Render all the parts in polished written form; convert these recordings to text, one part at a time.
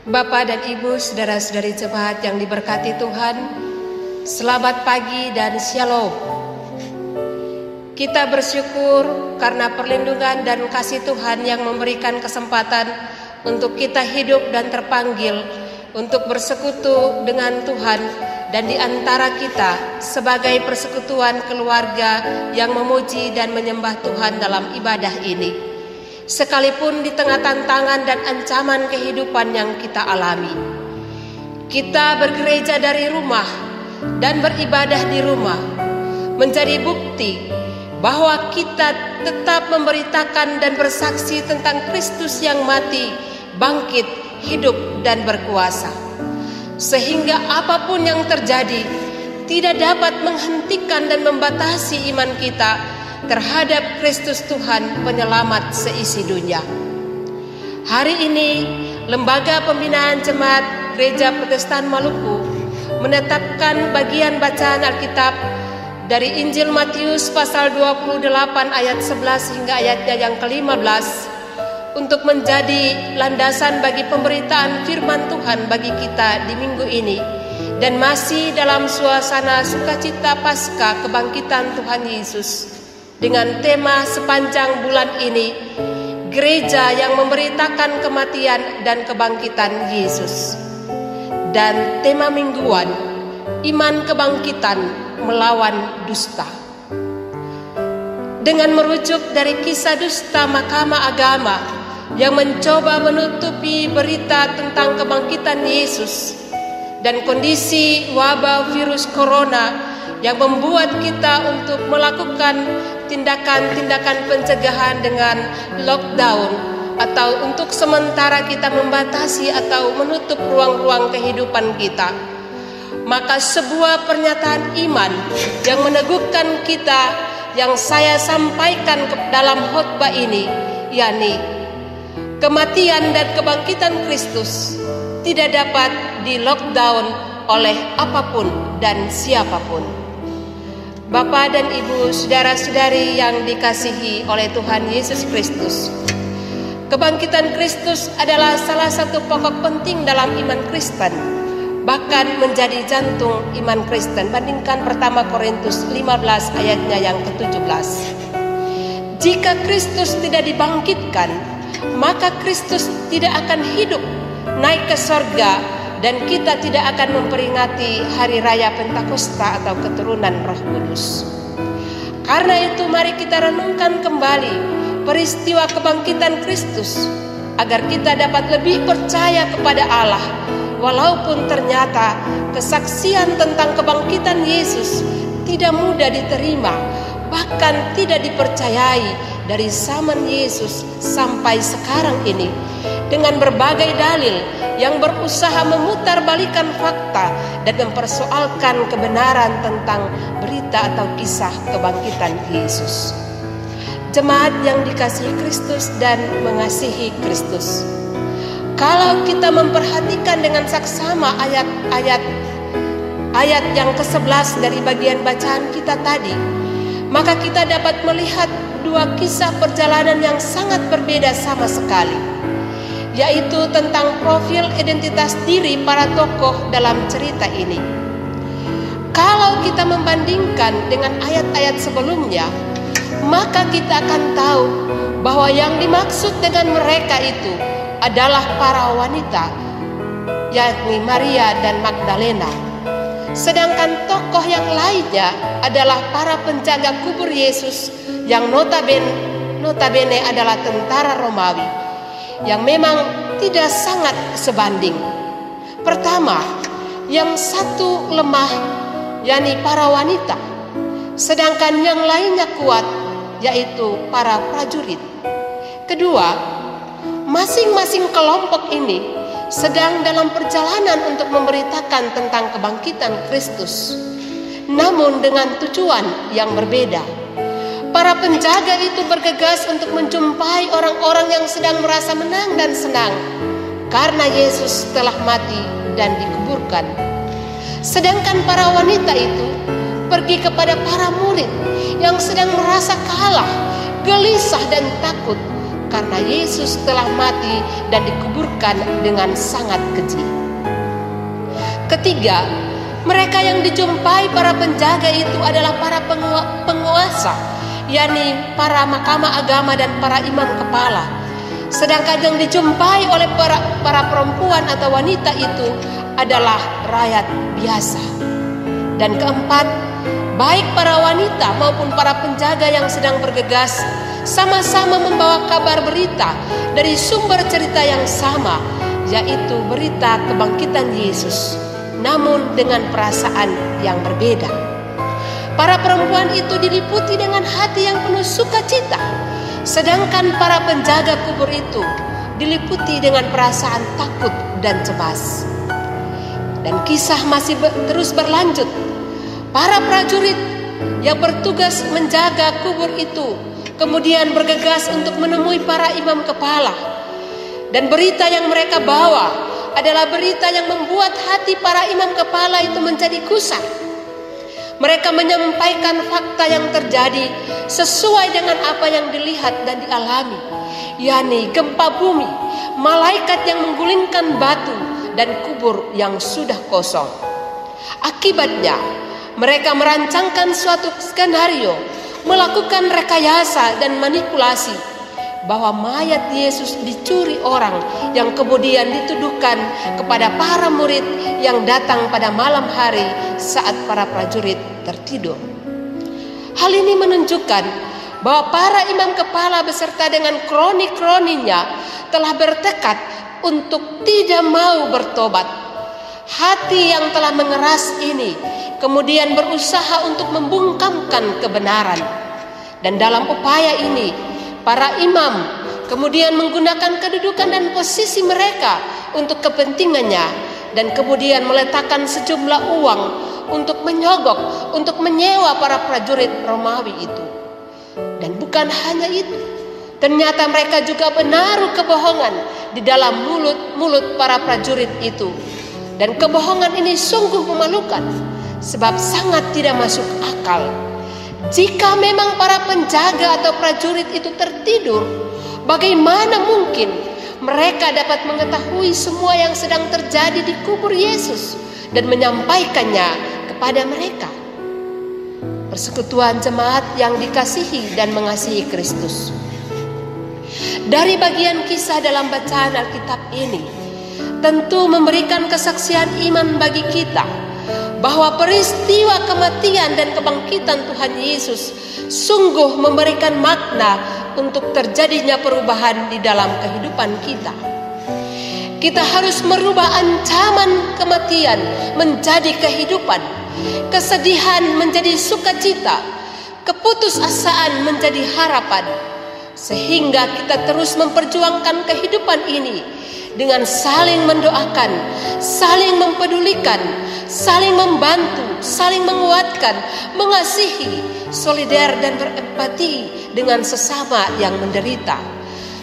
Bapak dan Ibu, saudara-saudari jemaat yang diberkati Tuhan, selamat pagi dan shalom. Kita bersyukur karena perlindungan dan kasih Tuhan yang memberikan kesempatan untuk kita hidup dan terpanggil untuk bersekutu dengan Tuhan dan di antara kita sebagai persekutuan keluarga yang memuji dan menyembah Tuhan dalam ibadah ini. Sekalipun di tengah tantangan dan ancaman kehidupan yang kita alami, kita bergereja dari rumah dan beribadah di rumah menjadi bukti bahwa kita tetap memberitakan dan bersaksi tentang Kristus yang mati, bangkit, hidup dan berkuasa, sehingga apapun yang terjadi tidak dapat menghentikan dan membatasi iman kita terhadap Kristus Tuhan penyelamat seisi dunia. Hari ini Lembaga Pembinaan Jemaat Gereja Protestan Maluku menetapkan bagian bacaan Alkitab dari Injil Matius pasal 28 ayat 11 hingga ayatnya yang ke-15 untuk menjadi landasan bagi pemberitaan firman Tuhan bagi kita di minggu ini, dan masih dalam suasana sukacita Paskah kebangkitan Tuhan Yesus, dengan tema sepanjang bulan ini, gereja yang memberitakan kematian dan kebangkitan Yesus. Dan tema mingguan, iman kebangkitan melawan dusta. Dengan merujuk dari kisah dusta Mahkamah Agama yang mencoba menutupi berita tentang kebangkitan Yesus dan kondisi wabah virus corona yang membuat kita untuk melakukan tindakan-tindakan pencegahan dengan lockdown, atau untuk sementara kita membatasi atau menutup ruang-ruang kehidupan kita. Maka sebuah pernyataan iman yang meneguhkan kita yang saya sampaikan dalam khotbah ini, yakni kematian dan kebangkitan Kristus tidak dapat di lockdown oleh apapun dan siapapun. Bapak dan Ibu, saudara-saudari yang dikasihi oleh Tuhan Yesus Kristus, kebangkitan Kristus adalah salah satu pokok penting dalam iman Kristen, bahkan menjadi jantung iman Kristen. Bandingkan 1 Korintus 15 ayatnya yang ke-17. Jika Kristus tidak dibangkitkan, maka Kristus tidak akan hidup naik ke sorga, dan kita tidak akan memperingati hari raya Pentakosta atau keturunan Roh Kudus. Karena itu mari kita renungkan kembali peristiwa kebangkitan Kristus agar kita dapat lebih percaya kepada Allah, walaupun ternyata kesaksian tentang kebangkitan Yesus tidak mudah diterima, bahkan tidak dipercayai dari zaman Yesus sampai sekarang ini, dengan berbagai dalil yang berusaha memutarbalikan fakta dan mempersoalkan kebenaran tentang berita atau kisah kebangkitan Yesus. Jemaat yang dikasihi Kristus dan mengasihi Kristus, kalau kita memperhatikan dengan saksama ayat yang ke-11 dari bagian bacaan kita tadi, maka kita dapat melihat dua kisah perjalanan yang sangat berbeda sama sekali, yaitu tentang profil identitas diri para tokoh dalam cerita ini. Kalau kita membandingkan dengan ayat-ayat sebelumnya, maka kita akan tahu bahwa yang dimaksud dengan mereka itu adalah para wanita, yakni Maria dan Magdalena. Sedangkan tokoh yang lainnya adalah para penjaga kubur Yesus yang notabene adalah tentara Romawi, yang memang tidak sangat sebanding. Pertama, yang satu lemah, yakni para wanita, sedangkan yang lainnya kuat, yaitu para prajurit. Kedua, masing-masing kelompok ini sedang dalam perjalanan untuk memberitakan tentang kebangkitan Kristus, namun dengan tujuan yang berbeda. Para penjaga itu bergegas untuk menjumpai orang-orang yang sedang merasa menang dan senang karena Yesus telah mati dan dikuburkan. Sedangkan para wanita itu pergi kepada para murid yang sedang merasa kalah, gelisah dan takut karena Yesus telah mati dan dikuburkan dengan sangat keji. Ketiga, mereka yang dijumpai para penjaga itu adalah para penguasa, yakni para mahkamah agama dan para imam kepala. Sedangkan yang dijumpai oleh para perempuan atau wanita itu adalah rakyat biasa. Dan keempat, baik para wanita maupun para penjaga yang sedang bergegas sama-sama membawa kabar berita dari sumber cerita yang sama, yaitu berita kebangkitan Yesus, namun dengan perasaan yang berbeda. Para perempuan itu diliputi dengan hati yang penuh sukacita, sedangkan para penjaga kubur itu diliputi dengan perasaan takut dan cemas. Dan kisah masih terus berlanjut. Para prajurit yang bertugas menjaga kubur itu kemudian bergegas untuk menemui para imam kepala. Dan berita yang mereka bawa adalah berita yang membuat hati para imam kepala itu menjadi gusar. Mereka menyampaikan fakta yang terjadi sesuai dengan apa yang dilihat dan dialami, yakni gempa bumi, malaikat yang menggulingkan batu, dan kubur yang sudah kosong. Akibatnya, mereka merancangkan suatu skenario, melakukan rekayasa dan manipulasi bahwa mayat Yesus dicuri orang yang kemudian dituduhkan kepada para murid yang datang pada malam hari saat para prajurit tertidur. Hal ini menunjukkan bahwa para imam kepala beserta dengan kroni-kroninya telah bertekad untuk tidak mau bertobat. Hati yang telah mengeras ini kemudian berusaha untuk membungkamkan kebenaran. Dan dalam upaya ini, para imam kemudian menggunakan kedudukan dan posisi mereka untuk kepentingannya, dan kemudian meletakkan sejumlah uang untuk menyogok, untuk menyewa para prajurit Romawi itu. Dan bukan hanya itu, ternyata mereka juga menaruh kebohongan di dalam mulut para prajurit itu. Dan kebohongan ini sungguh memalukan, sebab sangat tidak masuk akal. Jika memang para penjaga atau prajurit itu tertidur, bagaimana mungkin mereka dapat mengetahui semua yang sedang terjadi di kubur Yesus dan menyampaikannya kepada mereka? Persekutuan jemaat yang dikasihi dan mengasihi Kristus. Dari bagian kisah dalam bacaan Alkitab ini, tentu memberikan kesaksian iman bagi kita bahwa peristiwa kematian dan kebangkitan Tuhan Yesus sungguh memberikan makna untuk terjadinya perubahan di dalam kehidupan kita. Kita harus merubah ancaman kematian menjadi kehidupan, kesedihan menjadi sukacita, keputusasaan menjadi harapan, sehingga kita terus memperjuangkan kehidupan ini dengan saling mendoakan, saling mempedulikan, saling membantu, saling menguatkan, mengasihi, solidar dan berempati dengan sesama yang menderita,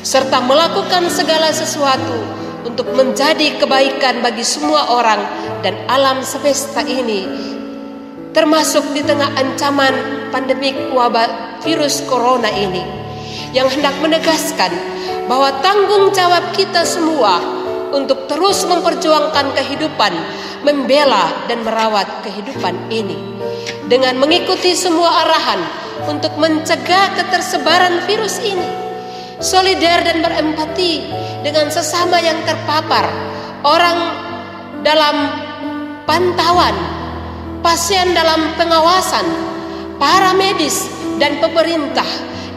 serta melakukan segala sesuatu untuk menjadi kebaikan bagi semua orang dan alam semesta ini, termasuk di tengah ancaman pandemik wabah virus corona ini, yang hendak menegaskan bahwa tanggung jawab kita semua untuk terus memperjuangkan kehidupan, membela dan merawat kehidupan ini dengan mengikuti semua arahan untuk mencegah ketersebaran virus ini, solidar dan berempati dengan sesama yang terpapar, orang dalam pantauan, pasien dalam pengawasan, para medis dan pemerintah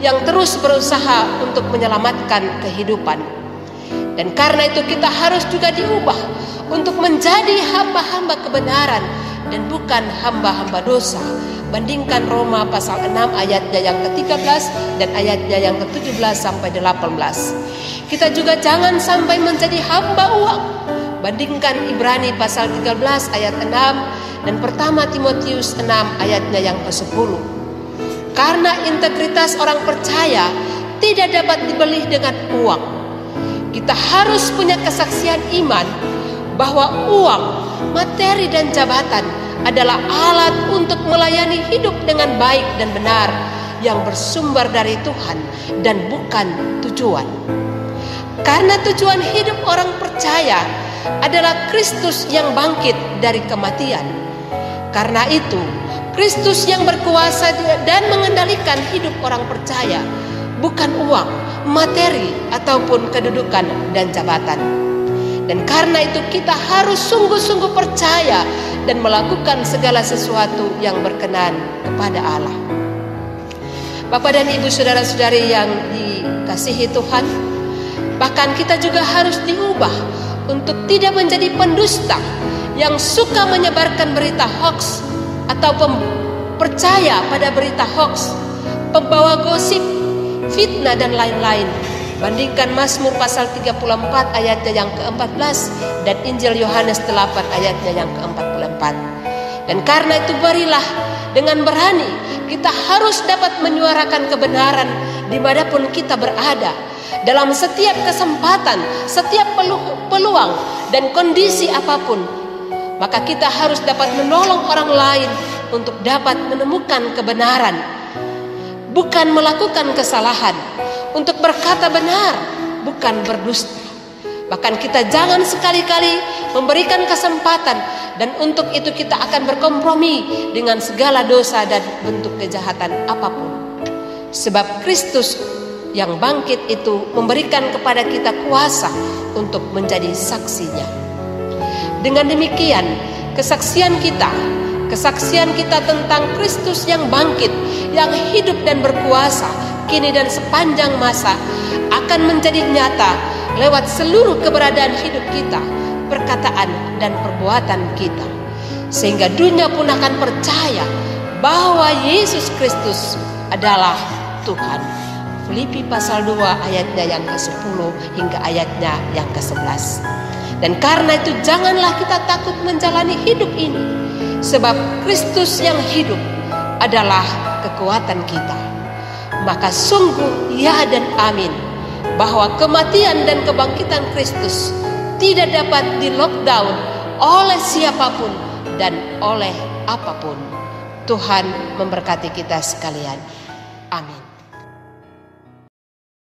yang terus berusaha untuk menyelamatkan kehidupan. Dan karena itu kita harus juga diubah untuk menjadi hamba-hamba kebenaran dan bukan hamba-hamba dosa. Bandingkan Roma pasal 6 ayatnya yang ke-13 dan ayatnya yang ke-17 sampai 18. Kita juga jangan sampai menjadi hamba uang. Bandingkan Ibrani pasal 13 ayat 6 dan pertama Timotius 6 ayatnya yang ke-10. Karena integritas orang percaya tidak dapat dibeli dengan uang. Kita harus punya kesaksian iman bahwa uang, materi dan jabatan adalah alat untuk melayani hidup dengan baik dan benar, yang bersumber dari Tuhan dan bukan tujuan. Karena tujuan hidup orang percaya adalah Kristus yang bangkit dari kematian. Karena itu, Kristus yang berkuasa dan mengendalikan hidup orang percaya, bukan uang, materi, ataupun kedudukan dan jabatan. Dan karena itu kita harus sungguh-sungguh percaya dan melakukan segala sesuatu yang berkenan kepada Allah. Bapak dan Ibu, saudara-saudari yang dikasihi Tuhan, bahkan kita juga harus diubah untuk tidak menjadi pendusta yang suka menyebarkan berita hoax atau percaya pada berita hoax, pembawa gosip, fitnah dan lain-lain. Bandingkan Mazmur pasal 34 ayatnya yang ke-14 dan Injil Yohanes 8 ayatnya yang ke-44. Dan karena itu barilah dengan berani kita harus dapat menyuarakan kebenaran dimanapun kita berada, dalam setiap kesempatan, setiap peluang dan kondisi apapun. Maka kita harus dapat menolong orang lain untuk dapat menemukan kebenaran, bukan melakukan kesalahan, untuk berkata benar, bukan berdusta. Bahkan kita jangan sekali-kali memberikan kesempatan, dan untuk itu kita akan berkompromi dengan segala dosa dan bentuk kejahatan apapun. Sebab Kristus yang bangkit itu memberikan kepada kita kuasa untuk menjadi saksinya. Dengan demikian, kesaksian kita tentang Kristus yang bangkit, yang hidup dan berkuasa kini dan sepanjang masa akan menjadi nyata lewat seluruh keberadaan hidup kita, perkataan dan perbuatan kita, sehingga dunia pun akan percaya bahwa Yesus Kristus adalah Tuhan. Filipi pasal 2 ayatnya yang ke-10 hingga ayatnya yang ke-11. Dan karena itu janganlah kita takut menjalani hidup ini, sebab Kristus yang hidup adalah kekuatan kita. Maka sungguh ya dan amin, bahwa kematian dan kebangkitan Kristus tidak dapat di-lockdown oleh siapapun dan oleh apapun. Tuhan memberkati kita sekalian. Amin.